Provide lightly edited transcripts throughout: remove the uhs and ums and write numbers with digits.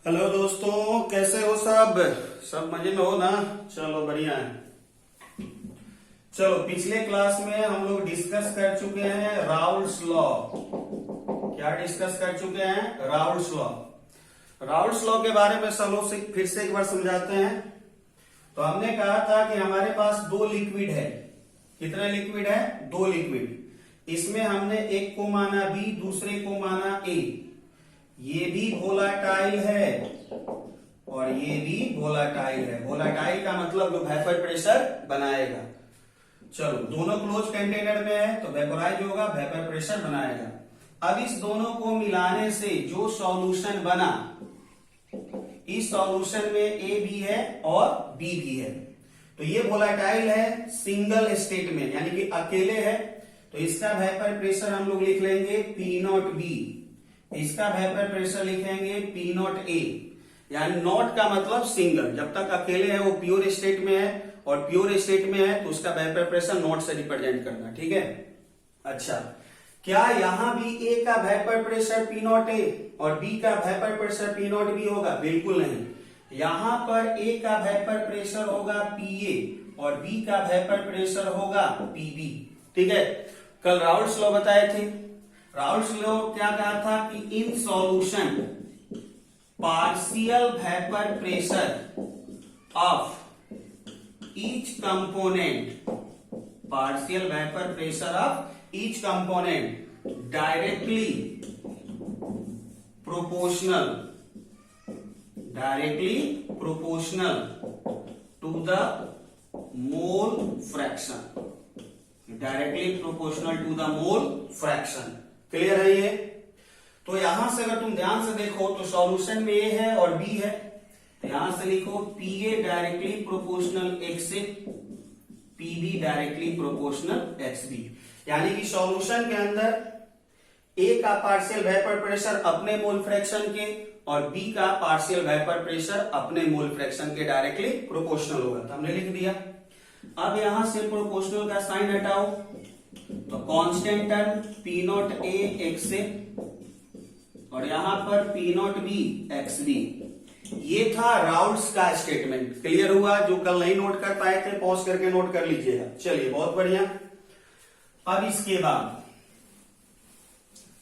Hello दोस्तों, कैसे हो सब मजे में हो ना। चलो बढ़िया है। चलो पिछले क्लास में हम लोग डिस्कस कर चुके हैं राउल्ट्स लॉ। क्या डिस्कस कर चुके हैं? Raoult's law. राउल्ट्स लॉ के बारे में चलो फिर से एक बार समझाते हैं। तो हमने कहा था कि हमारे पास दो लिक्विड है। कितने लिक्विड है? दो लिक्विड। इसमें हमने एक को माना बी, दूसरे को माना ए। ये भी वोलाटाइल है और ये भी वोलाटाइल है। वोलाटाइल का मतलब जो वेपर प्रेशर बनाएगा। चलो दोनों क्लोज कंटेनर में है तो वेपोराइज होगा, वेपर प्रेशर बनाएगा। अब इस दोनों को मिलाने से जो सॉल्यूशन बना, इस सॉल्यूशन में ए भी है और बी भी है। तो ये वोलाटाइल है सिंगल स्टेट में, यानी कि अकेले है। तो इसका वेपर प्रेशर हम लोग लिख लेंगे पी नॉट बी, इसका वेपर प्रेशर लिखेंगे पी नॉट ए। यानी नॉट का मतलब सिंगल, जब तक अकेले है वो प्योर स्टेट में है, और प्योर स्टेट में है तो उसका वेपर प्रेशर नॉट से रिप्रेजेंट करना। ठीक है। अच्छा, क्या यहां भी ए का वेपर प्रेशर पी नॉट ए और बी का vapour pressure P not B होगा? बिल्कुल नहीं। यहां पर ए का वेपर प्रेशर होगा पी ए और बी का वेपर प्रेशर होगा पी बी। ठीक है। कल राउल्ट्स लॉ बताए थे। राउल्ट्स लॉ क्या कहा था कि in solution partial vapour pressure of each component, partial vapour pressure of each component directly proportional to the mole fraction, directly proportional to the mole fraction. Clear है ये? तो यहां से अगर तुम ध्यान से देखो तो सॉल्यूशन में ए है और बी है। तो यहां से लिखो P A directly proportional X A, P B directly proportional X B. यानी कि सॉल्यूशन के अंदर ए का पार्शियल वेपर प्रेशर अपने मोल फ्रैक्शन के और बी का पार्शियल वेपर प्रेशर अपने मोल फ्रैक्शन के डायरेक्टली प्रोपोर्शनल होगा। तो हमने लिख दिया। अब यहां से प्रोपोर्शनल का साइन हटाओ तो constant term P not A X A और यहां पर P not B X B. ये था राउल्ट्स का स्टेटमेंट। क्लियर हुआ? जो कल नहीं नोट कर पाए थे पॉज करके नोट कर लीजिएगा। चलिए बहुत बढ़िया। अब इसके बाद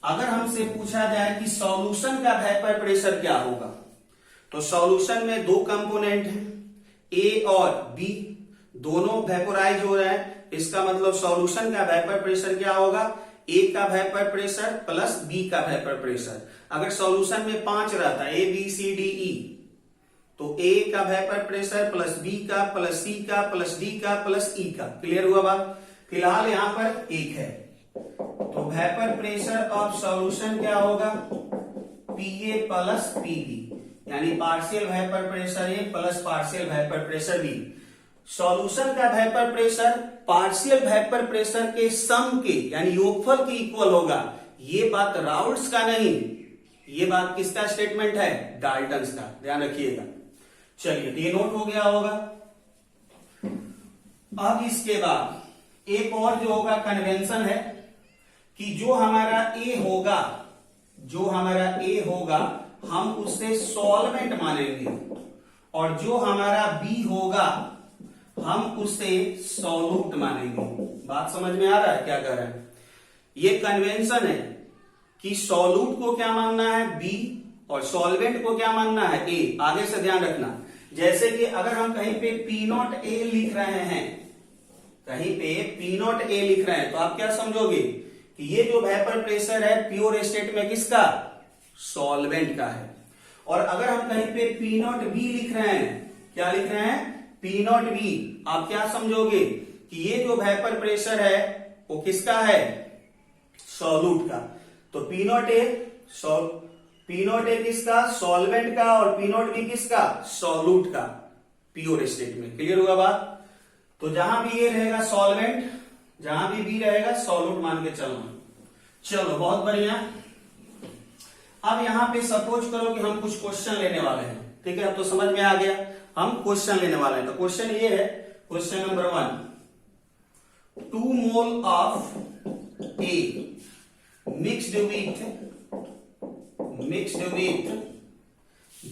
अगर हमसे पूछा जाए कि सॉल्यूशन का वेपर प्रेशर क्या होगा, तो सॉल्यूशन में दो कंपोनेंट हैं ए और बी, दोनों वेपोराइज हो रहे हैं। इसका मतलब सॉल्यूशन का वेपर प्रेशर क्या होगा? ए का वेपर प्रेशर प्लस बी का वेपर प्रेशर। अगर सॉल्यूशन में 5 रहता A B C D E, तो ए का वेपर प्रेशर प्लस बी का प्लस सी का प्लस डी का प्लस ई का। क्लियर हुआ बात? फिलहाल यहां पर 1 है। तो वेपर प्रेशर ऑफ सॉल्यूशन क्या होगा? P A plus P B, यानी partial vapour pressure A plus partial vapour pressure B. Solution का vapour pressure partial vapour pressure के सम के यानी योगफल के इक्वल होगा। ये बात राउल्ट्स का नहीं, ये बात किसका स्टेटमेंट है? डाल्टन्स का। ध्यान रखिएगा। चलिए ये नोट हो गया होगा। अब इसके बाद एक और जो होगा कन्वेंशन है कि जो हमारा ए होगा हम उससे सॉल्वेंट मानेंगे और जो हमारा बी होगा हम उसे सॉल्यूट मानेंगे। बात समझ में आ रहा है क्या कर रहे हैं? ये कन्वेंशन है कि सॉल्यूट को क्या मानना है? बी, और सॉल्वेंट को क्या मानना है? ए। आगे से ध्यान रखना, जैसे कि अगर हम कहीं पे पी नॉट ए लिख रहे हैं, कहीं पे पी नॉट ए लिख रहे हैं, तो आप क्या समझोगे कि ये जो वेपर प्रेशर है प्योर स्टेट में किसका? सॉल्वेंट का है। और अगर हम कहीं पे पी नॉट बी लिख रहे हैं, क्या लिख रहे हैं? पी नॉट बी, आप क्या समझोगे कि ये जो वेपर प्रेशर है वो किसका है? सॉल्यूट का। तो पी नॉट ए किसका? सॉल्वेंट का, और पी नॉट बी किसका? सॉल्यूट का, प्योर स्टेट में। क्लियर हुआ बात? तो जहां भी ये रहेगा सॉल्वेंट, जहां भी बी रहेगा सॉल्यूट मान के चलना। चलो बहुत बढ़िया। अब यहां पे सपोज करो कि हम कुछ क्वेश्चन लेने वाले हैं। ठीक है, अब तो समझ में आ गया हम क्वेश्चन लेने वाले हैं। तो क्वेश्चन ये है, question number 1, 2 mole of A mixed with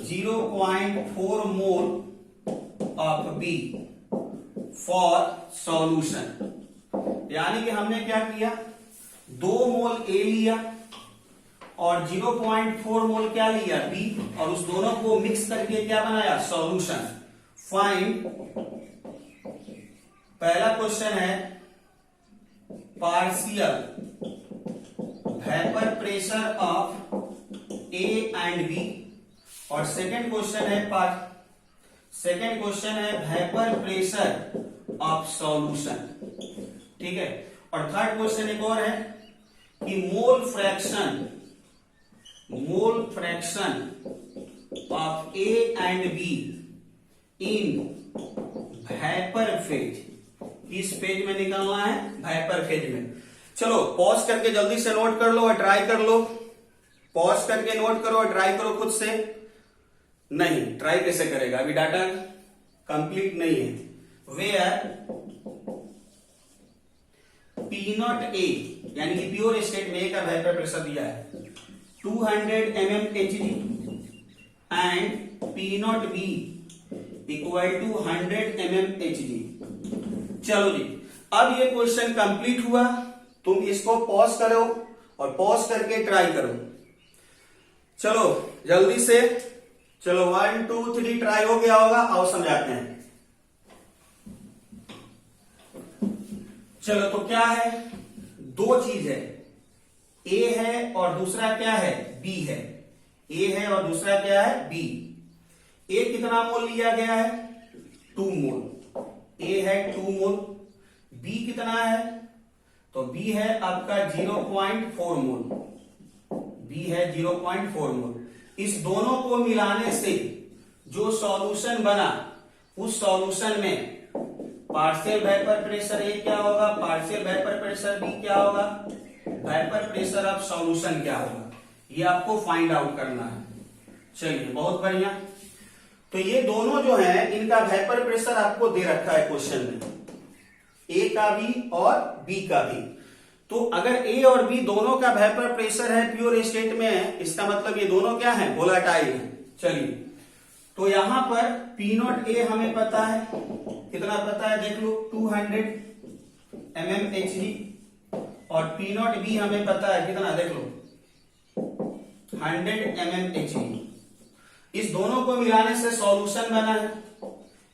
0.4 mole of B for solution. यानी कि हमने क्या किया, 2 मोल ए लिया और 0.4 मोल क्या लिया, बी, और उस दोनों को मिक्स करके क्या बनाया, सॉल्यूशन। फाइंड, पहला क्वेश्चन है partial vapour pressure of A and B, और सेकेंड क्वेश्चन है वेपर प्रेशर ऑफ सॉल्यूशन। ठीक है, और थर्ड क्वेश्चन एक और है कि mole fraction of A and B in vapour phase. किस फेज में निकालना है, वेपर फेज में। चलो पॉज करके जल्दी से नोट कर लो और ट्राई कर लो। पॉज करके नोट करो और ट्राई करो खुद से। नहीं, ट्राई कैसे करेगा, अभी डाटा कंप्लीट नहीं है। वेयर पी नॉट ए, यानी कि प्योर स्टेट में ए का वेपर प्रेशर दिया है 200 mmHg and P not B equal to 100 mmHg। चलो जी, अब ये क्वेश्चन कंप्लीट हुआ। तुम इसको पॉज करो और पॉज करके ट्राई करो। चलो जल्दी से, चलो 1 2 3 ट्राई हो गया होगा। आओ समझाते हैं। चलो तो क्या है, दो चीज है, ए है और दूसरा क्या है, बी है। ए है और दूसरा क्या है, बी। ए कितना मोल लिया गया है, 2 मोल। ए है 2 मोल। बी कितना है, तो बी है आपका 0.4 मोल। बी है 0.4 मोल। इस दोनों को मिलाने से जो सॉल्यूशन बना, उस सॉल्यूशन में पार्शियल वेपर प्रेशर ए क्या होगा, पार्शियल वेपर प्रेशर बी क्या होगा, वेपर प्रेशर ऑफ सॉल्यूशन क्या होगा, ये आपको फाइंड आउट करना है। चलिए बहुत बढ़िया। तो ये दोनों जो है, इनका वेपर प्रेशर आपको दे रखा है क्वेश्चन में, ए का भी और बी का भी। तो अगर ए और बी दोनों का वेपर प्रेशर है, प्योर स्टेट में है, इसका मतलब ये दोनों क्या है, वोलेटाइल है। चलिए, तो यहां पर पी नॉट ए हमें पता है, कितना पता है देख लो, 200 mmHg, और पी नॉट बी हमें पता है कितना, देख लो 100 mmHg। इस दोनों को मिलाने से सॉल्यूशन बना है।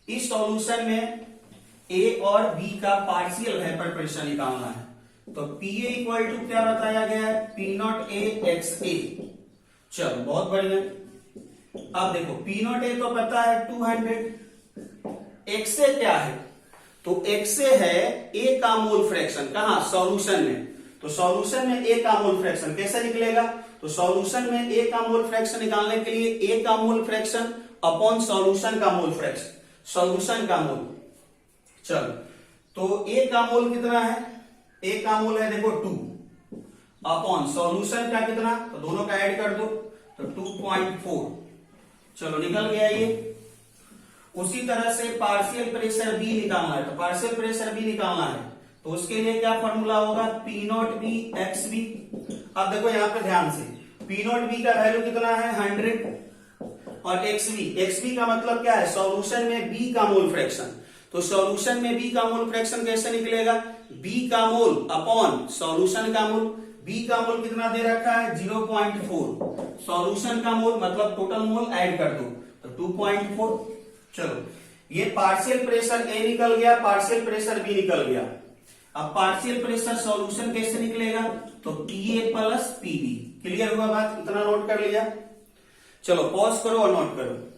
इस सॉल्यूशन में ए और बी का पार्शियल वेपर प्रेशर निकालना है। तो पी ए इक्वल टू क्या बताया गया है, पी नॉट ए एक्स ए। चलो बहुत बढ़िया। अब देखो पी नॉट ए तो पता है 200, एक्स ए क्या है, तो एक्स ए है ए का मोल फ्रैक्शन। कहां, सॉल्यूशन में। तो सॉल्यूशन में ए का मोल फ्रैक्शन कैसे निकलेगा, तो सॉल्यूशन में ए का मोल फ्रैक्शन निकालने के लिए ए का मोल फ्रैक्शन अपॉन सॉल्यूशन का मोल फ्रैक्शन, सॉल्यूशन का मोल। चलो तो ए का मोल कितना है, ए का मोल है देखो 2 अपॉन सॉल्यूशन का कितना, तो दोनों का ऐड कर दो तो 2.4। चलो निकल गया ये। उसी तरह से पार्शियल प्रेशर बी निकालना है, तो पार्शियल प्रेशर बी निकालना है, तो उसके लिए क्या फॉर्मूला होगा, P not B X B. अब देखो यहां पे ध्यान से, पी नॉट बी का वैल्यू कितना है 100, और एक्स बी का मतलब क्या है, सॉल्यूशन में बी का मोल फ्रैक्शन। तो सॉल्यूशन में बी का मोल फ्रैक्शन कैसे निकलेगा, बी का मोल अपॉन सॉल्यूशन का मोल। बी का मोल कितना दे रखा है 0.4, सॉल्यूशन का मोल मतलब टोटल मोल ऐड कर दो तो 2.4। चलो ये पार्शियल प्रेशर ए निकल गया, पार्शियल प्रेशर बी निकल गया। अब पार्शियल प्रेशर सॉल्यूशन कैसे निकलेगा, तो P A plus P B. Clear हुआ बात, इतना नोट कर लिया। चलो पॉज करो और नोट करो।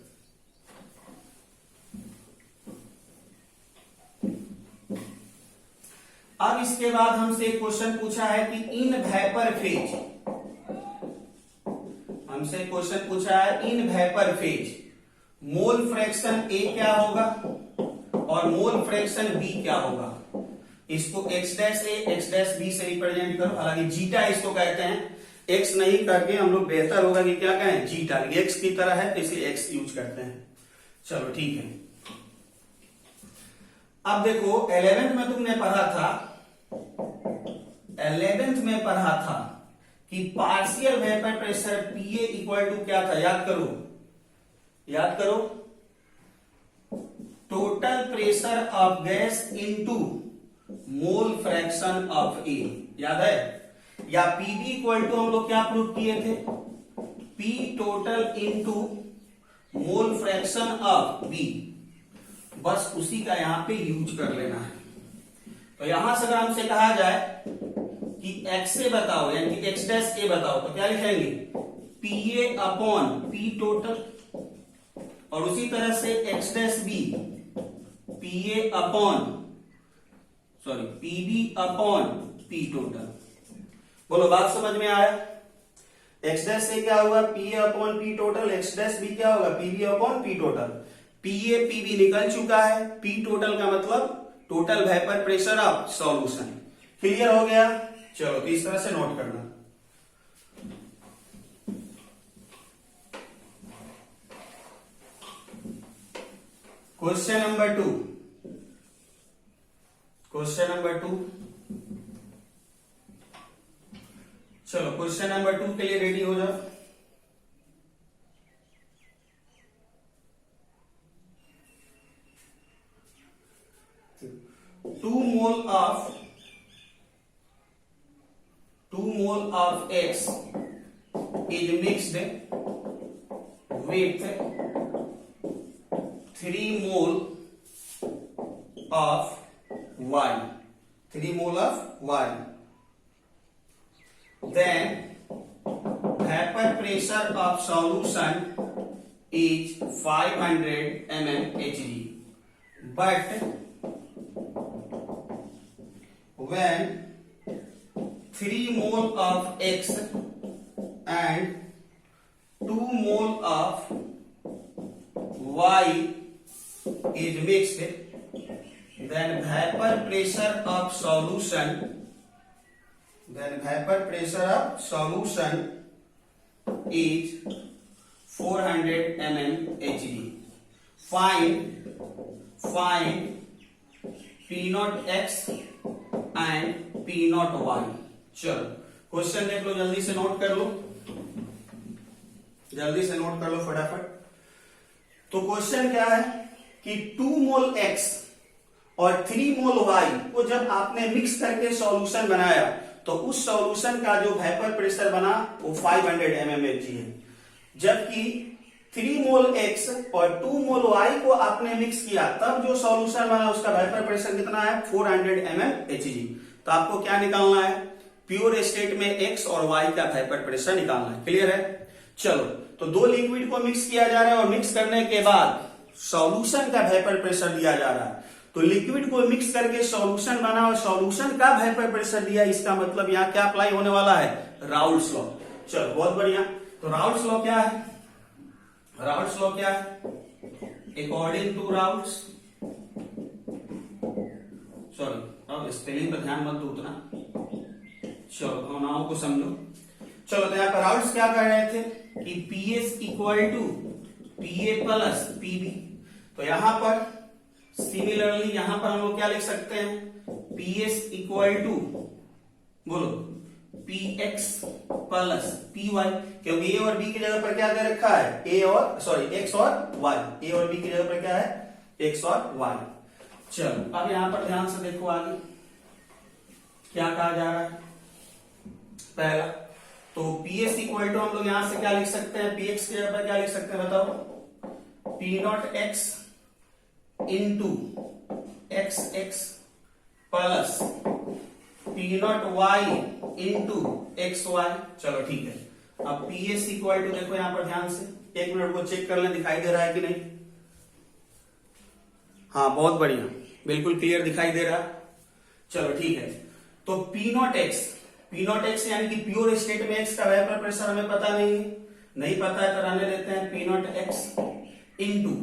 अब इसके बाद हमसे एक क्वेश्चन पूछा है कि इन वेपर फेज, हमसे क्वेश्चन पूछा है in vapour phase mole fraction A क्या होगा और मोल फ्रैक्शन बी क्या होगा। इसको X dash A X dash B से रिप्रेजेंट करो। हालांकि जीटा इसको कहते हैं, एक्स नहीं करके हम लोग बेहतर होगा कि क्या कहें, जीटा। एक्स की तरह है इसलिए एक्स यूज करते हैं। चलो ठीक है। अब देखो 11th में तुमने पढ़ा था, 11th में पढ़ा था कि partial vapour pressure P A equal to क्या था, याद करो, याद करो, total pressure of gas into mole fraction of A, याद है? या पीबी इक्वल टू हम लोग क्या प्रूव किए थे, P total into mole fraction of B, बस उसी का यहां पे यूज कर लेना है। तो यहां से अगर हमसे कहा जाए कि एक्स ए बताओ, यानी कि एक्स डैश ए बताओ, तो क्या लिखेंगे, P A upon P total, और उसी तरह से X dash B P A upon P B upon P total. बोलो बात समझ में आया? एक्स डैश से क्या होगा, P A upon P total, X dash B क्या होगा, P B upon P total. P A P B निकल चुका है, पी टोटल का मतलब total vapour pressure of solution. Clear हो गया? चलो तो इस तरह से नोट करना। क्वेश्चन नंबर 2, क्वेश्चन नंबर 2, चलो क्वेश्चन नंबर 2 के लिए रेडी हो जाओ। Two mole of X is mixed with 3 mole of Y, 3 mole of Y, then vapor pressure of solution is 500 mmHg, but when 3 mole of X and 2 mole of Y is mixed, then vapor pressure of solution is 400 mmHg. Find P naught X and P naught Y. चलो question देख लो, जल्दी से note कर लो, जल्दी से note कर लो फटाफट। तो क्वेश्चन क्या है कि 2 मोल X और 3 मोल Y को जब आपने मिक्स करके सॉल्यूशन बनाया तो उस सॉल्यूशन का जो वेपर प्रेशर बना वो 500 mmHg है, जबकि 3 मोल X और 2 मोल Y को आपने मिक्स किया तब जो सॉल्यूशन बना उसका वेपर प्रेशर कितना है, 400 mmHg। तो आपको क्या निकालना है, प्योर स्टेट में X और Y का वेपर प्रेशर निकालना है। क्लियर है? चलो तो दो लिक्विड को मिक्स किया जा रहा है और मिक्स करने के बाद सॉल्यूशन का वेपर प्रेशर दिया जा रहा है। तो लिक्विड को मिक्स करके सॉल्यूशन बना और सॉल्यूशन का वेपर प्रेशर दिया, इसका मतलब यहां क्या अप्लाई होने वाला है, राउल्स लॉ। चलो बहुत बढ़िया। तो राउल्स लॉ क्या है, राउल्स लॉ क्या है, अकॉर्डिंग टू राउल्स, सॉरी अब स्पेलिंग पर ध्यान मत दो उतना, चलो भावनाओं को समझो। चलो तो यहाँ पर राउल्स क्या कर रहे थे कि PS equal to PA plus PB। तो यहां पर सिमिलरली यहां पर हम लोग क्या लिख सकते हैं, PS इक्वल टू बोलो PX प्लस PY, क्योंकि A और B की जगह पर क्या दे रखा है, X और Y, A और B की जगह पर क्या है, X और Y। चलो अब यहां पर ध्यान से देखो आगे क्या कहा जा रहा है। पहला तो PS इक्वल टू हम लोग यहां से क्या लिख सकते हैं, PX की जगह पर क्या लिख सकते हैं बताओ, P not X into XX plus P not Y into XY। चलो ठीक है। अब PS इक्वल टू देखो यहां पर ध्यान से, एक मिनट को चेक कर लें दिखाई दे रहा है कि नहीं। हाँ बहुत बढ़िया, बिल्कुल क्लियर दिखाई दे रहा। चलो ठीक है। तो P नॉट X यानी कि प्योर स्टेट में X का वेपर प्रेशर हमें पता नहीं पता है, तो रहने देते हैं P not X into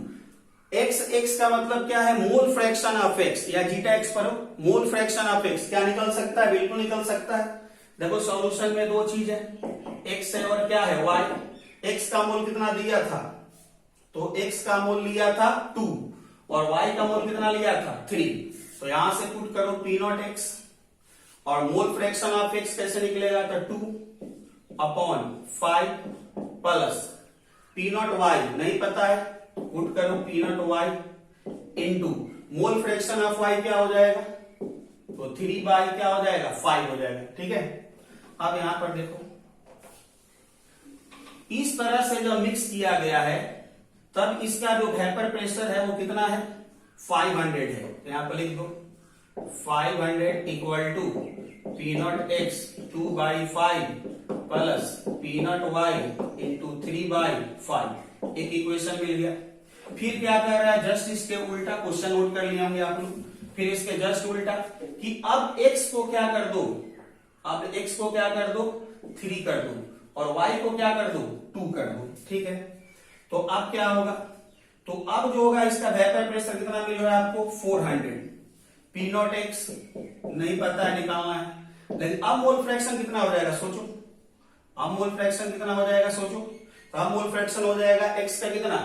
X का मतलब क्या है, मोल फ्रैक्शन ऑफ X, या जीटा X पर मोल फ्रैक्शन ऑफ X क्या निकल सकता है, बिल्कुल निकल सकता है। देखो सॉल्यूशन में दो चीज है, X है और क्या है, Y। X का मोल कितना दिया था, तो X का मोल लिया था 2 और Y का मोल कितना लिया था 3। तो यहां से पुट करो P नॉट X और मोल फ्रैक्शन ऑफ X कैसे निकलेगा, तो 2 upon 5 plus P not Y नहीं पता है, पुट करो P not Y into mole fraction of Y क्या हो जाएगा, तो 3 बाई क्या हो जाएगा 5 हो जाएगा। ठीक है, अब यहां पर देखो इस तरह से जब मिक्स किया गया है तब इसका जो वेपर प्रेशर है वो कितना है 500 है। तो यहां पर लिख दो 500 equal to P not X 2/5 plus P not Y into 3/5। एक इक्वेशन मिल गया। फिर क्या कर रहा है, जस्ट इसके उल्टा, क्वेश्चन नोट कर लिए होंगे आप लोग, फिर इसके जस्ट उल्टा कि अब x को क्या कर दो, अब x को क्या कर दो 3 कर दो और y को क्या कर दो 2 कर दो। ठीक है, तो अब क्या होगा, तो अब जो होगा इसका वेपर प्रेशर कितना मिल रहा है आपको 400। पी नॉट एक्स नहीं पता है, निकालना है, लेकिन अब मोल फ्रैक्शन कितना हो जाएगा सोचो, अब मोल फ्रैक्शन कितना हो जाएगा सोचो, तो अब मोल फ्रैक्शन हो जाएगा x का कितना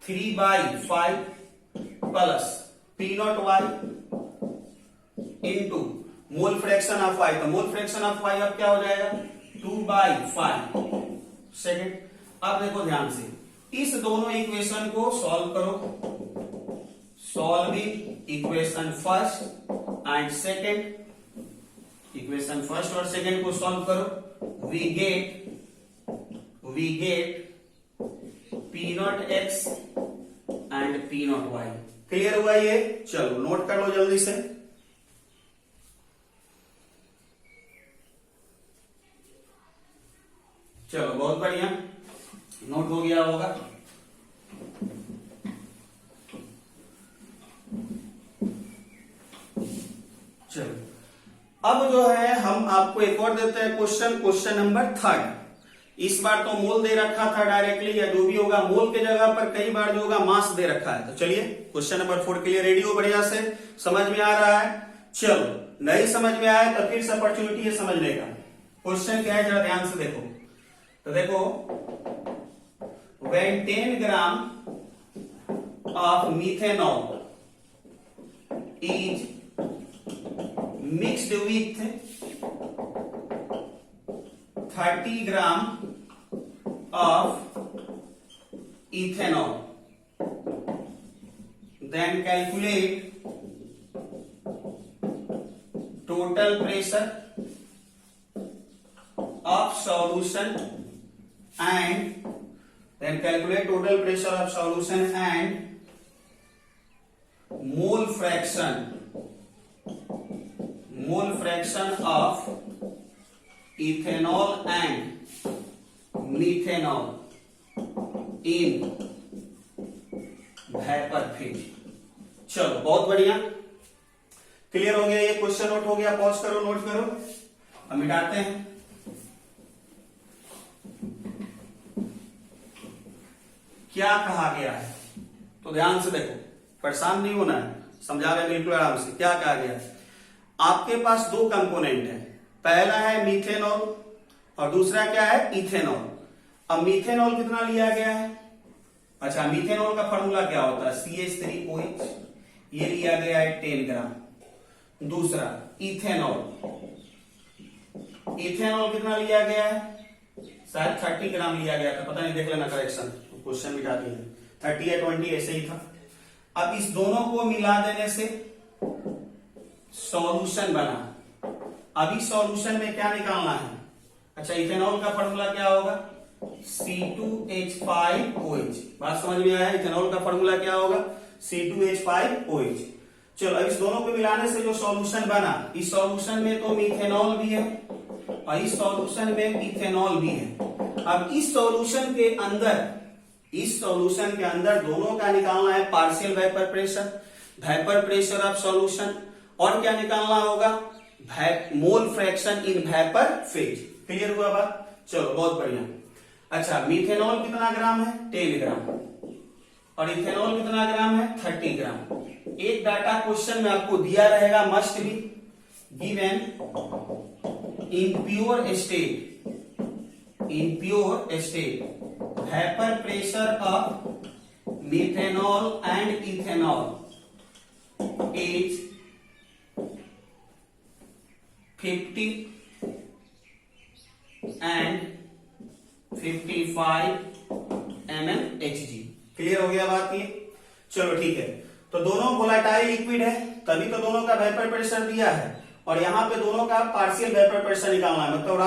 3/5 plus P not Y into mole fraction of Y, तो मोल फ्रैक्शन ऑफ वाई अब क्या हो जाएगा 2/5 सेकेंड। अब देखो ध्यान से इस दोनों इक्वेशन को सॉल्व करो, solving equation first and second, equation first और सेकेंड को सॉल्व करो, we get P not X and P not Y. Clear हुआ ये, चलो नोट कर लो जल्दी से। चलो बहुत बढ़िया, नोट हो गया होगा। चलो अब जो है हम आपको एक और देते हैं क्वेश्चन नंबर 3। इस बार तो मोल दे रखा था डायरेक्टली, या जो भी होगा मोल के जगह पर कई बार जो होगा मास दे रखा है। तो चलिए क्वेश्चन नंबर 4 के लिए रेडी हो, बढ़िया से समझ में आ रहा है। चलो नहीं समझ में आया तो फिर से अपॉर्चुनिटी है समझने का। क्वेश्चन क्या है जरा ध्यान से देखो, तो देखो when 10 gram of methanol is mixed with 30 gram of ethanol, then calculate total pressure of solution and then calculate total pressure of solution and mole fraction of ethanol and methanol in vapor phase। चलो बहुत बढ़िया, clear हो गया ये question, note हो गया, pause करो note करो, हम मिटाते हैं। क्या कहा गया है तो ध्यान से देखो, परेशान नहीं होना है, समझा रहे बिल्कुल आराम से। क्या कहा गया है, आपके पास 2 कंपोनेंट है, पहला है मीथेनॉल और दूसरा क्या है इथेनॉल। अब मीथेनॉल कितना लिया गया है, अच्छा मीथेनॉल का फॉर्मूला क्या होता है CH3OH, ये लिया गया है 10 ग्राम। दूसरा इथेनॉल, इथेनॉल कितना लिया गया है, शायद 30 ग्राम लिया गया था, पता नहीं, देख लेना करेक्शन, क्वेश्चन मिटा दिए, 30 या 20 ऐसे ही था। अब इस दोनों को मिला देने से सॉल्यूशन बना। अभी सॉल्यूशन में क्या निकालना है, अच्छा इथेनॉल का फॉर्मूला क्या होगा C2H5OH, बात समझ में आया, इथेनॉल का फॉर्मूला क्या होगा C2H5OH। चलो अब इस दोनों को मिलाने से जो सॉल्यूशन बना, इस सॉल्यूशन में तो मीथेनॉल भी है और इस सॉल्यूशन में इथेनॉल भी है। अब इस सॉल्यूशन के अंदर दोनों का निकालना है partial vapour pressure of solution, और क्या निकालना होगा mole fraction in vapour phase. Clear हुआ बात, चलो बहुत बढ़िया। अच्छा मीथेनॉल कितना ग्राम है 10 ग्राम और इथेनॉल कितना ग्राम है 30 ग्राम। एक डाटा क्वेश्चन में आपको दिया रहेगा, must be given in pure state vapour pressure of methanol and ethanol is 50 and 55 MnHg। Clear हो गया बात ये? चलो ठीक है। तो दोनों वोलेटाइल लिक्विड है, तभी तो दोनों का वेपर प्रेशर दिया है, और यहाँ पे दोनों का पार्शियल वेपर प्रेशर निकालना है। मतलब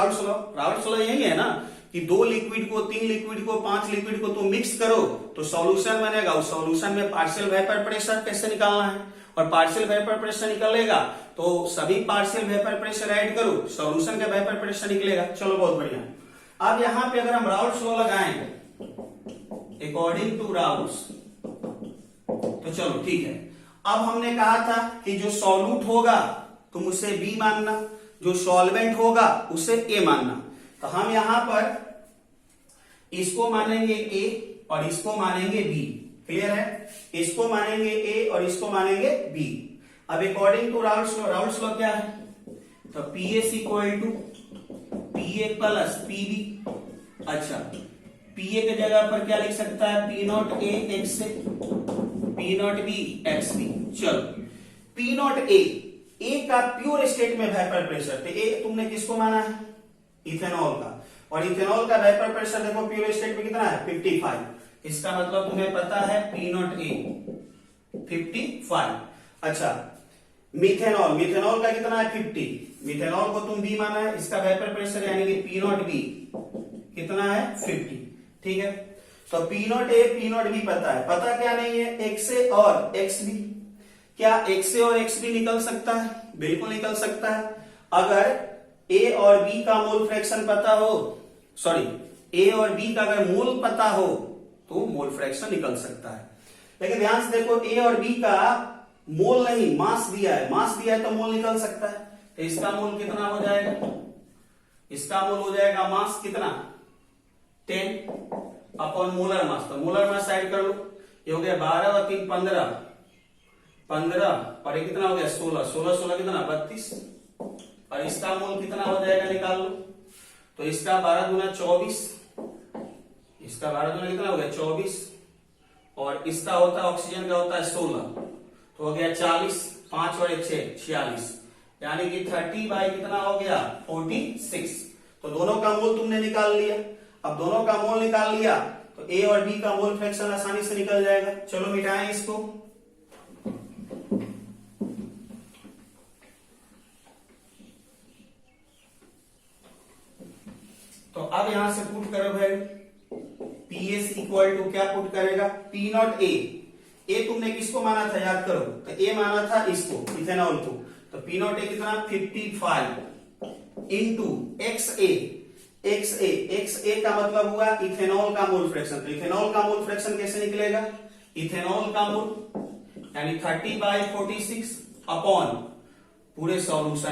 राउल्ट्स लॉ यही है ना कि 2 लिक्विड को, 3 लिक्विड को, 5 लिक्विड को तुम मिक्स करो तो सॉल्यूशन बनेगा। उस सॉल्यूशन में पार्शियल वेपर प्रेशर कैसे निकालना है, और पार्शियल वेपर प्रेशर निकलेगा तो सभी पार्शियल वेपर प्रेशर ऐड करो, सॉल्यूशन का वेपर प्रेशर निकलेगा। चलो बहुत बढ़िया। अब यहाँ पे अगर हम राउल्ट्स लॉ लगाएं अकॉर्डिंग टू राउल्ट्स, तो चलो ठीक है। अब हमने कहा था कि जो सॉल्यूट होगा तुम उसे बी मानना, जो सॉल्वेंट होगा उसे ए मानना। तो हम यहां पर इसको मानेंगे ए और इसको मानेंगे बी। क्लियर है? इसको मानेंगे ए और इसको मानेंगे बी। अब अकॉर्डिंग टू राउल्ट्स लॉ क्या है? तो P S equal to P A plus P B. अच्छा, पीए की जगह पर क्या लिख सकता है? पी नॉट ए एक्स से, P not B X B. चलो, पी नॉट ए का प्योर स्टेट में वेपर प्रेशर, तो ए तुमने किसको माना है? इथेनॉल का। और इथेनॉल का वेपर प्रेशर देखो प्योर स्टेट में कितना है? 55। इसका मतलब तुम्हें पता है पी नॉट ए 55। अच्छा, मिथेनॉल का कितना है? 50। मिथेनॉल को तुम बी माना है, इसका वेपर प्रेशर यानी कि पी नॉट बी कितना है? 50। ठीक है, तो P not A P not B पता है। पता क्या नहीं है? एक्स ए और एक्स बी। क्या एक्स ए और एक्स बी निकल सकता है? बिल्कुल निकल सकता है। अगर ए और बी का मोल फ्रैक्शन पता हो, सॉरी, ए और बी का अगर मोल पता हो तो मोल फ्रैक्शन निकल सकता है। लेकिन ध्यान से देखो, ए और बी का मोल नहीं, मास दिया है। मास दिया है तो मोल निकल सकता है। तो इसका मोल कितना हो जाएगा? इसका मोल हो जाएगा मास कितना? 10 अपॉन मोलर मास। तो मोलर मास साइड कर लो, ये हो गया 12 और 3 15 और ये कितना हो गया? 16 16 कितना? 32। और इसका मोल कितना हो जाएगा? निकाल लो। तो इसका 12 गुना 24, इसका 12 गुना कितना हो गया? 24, और इसका होता है ऑक्सीजन का होता है 16, तो हो गया 40। 5 और 6 46, यानी कि 30 बाई कितना हो गया? 46। तो दोनों का मोल तुमने निकाल लिया। अब दोनों का मोल निकाल लिया तो ए और बी का मोल फ्रैक्शन आसानी से निकल जाएगा। चलो मिटाएं इसको। तो अब यहां से पुट करो भाई, पीएस इक्वल टू क्या पुट करेगा? पी नॉट ए तुमने किसको माना था? याद करो, तो ए माना था इसको, इथेनॉल को। तो पी नॉट ए कितना? 55 इंटू एक्स ए का मतलब हुआ इथेनॉल का मोल फ्रैक्शन। तो इथेनॉल का मोल फ्रैक्शन कैसे निकलेगा? इथेनॉल का मोल यानी 30/46 अपॉन पूरे सॉल्यूशन